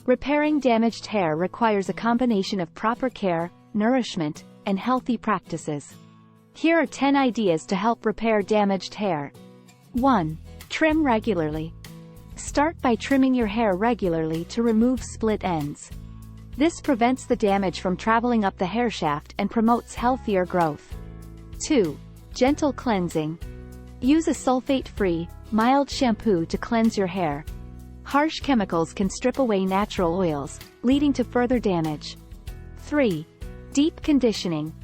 Repairing damaged hair requires a combination of proper care, nourishment, and healthy practices. Here are 10 ideas to help repair damaged hair. 1. Trim regularly. Start by trimming your hair regularly to remove split ends. This prevents the damage from traveling up the hair shaft and promotes healthier growth. 2. Gentle cleansing. Use a sulfate-free, mild shampoo to cleanse your hair. Harsh chemicals can strip away natural oils, leading to further damage. 3. Deep conditioning.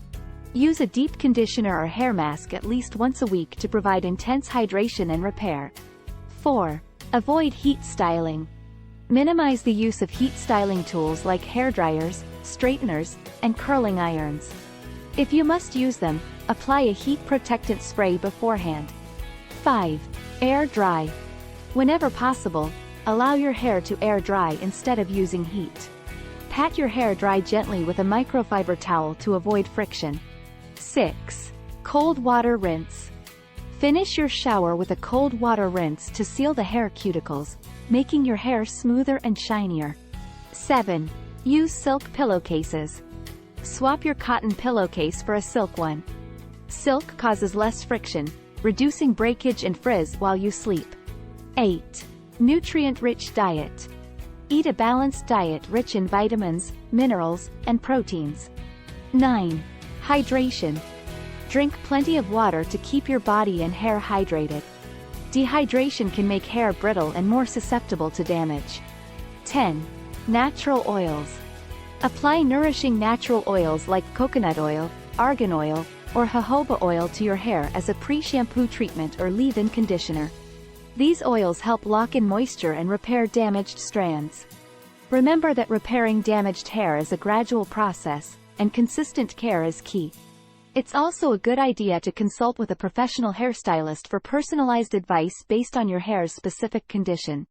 Use a deep conditioner or hair mask at least once a week to provide intense hydration and repair. 4. Avoid heat styling. Minimize the use of heat styling tools like hair dryers, straighteners, and curling irons. If you must use them, apply a heat protectant spray beforehand. 5. Air dry. Whenever possible, allow your hair to air dry instead of using heat. Pat your hair dry gently with a microfiber towel to avoid friction. 6. Cold water rinse. Finish your shower with a cold water rinse to seal the hair cuticles, making your hair smoother and shinier. 7. Use silk pillowcases. Swap your cotton pillowcase for a silk one. Silk causes less friction, reducing breakage and frizz while you sleep. 8. Nutrient-rich diet. Eat a balanced diet rich in vitamins, minerals, and proteins. 9. Hydration. Drink plenty of water to keep your body and hair hydrated. Dehydration can make hair brittle and more susceptible to damage. 10. Natural oils. Apply nourishing natural oils like coconut oil, argan oil, or jojoba oil to your hair as a pre-shampoo treatment or leave-in conditioner. These oils help lock in moisture and repair damaged strands. Remember that repairing damaged hair is a gradual process, and consistent care is key. It's also a good idea to consult with a professional hairstylist for personalized advice based on your hair's specific condition.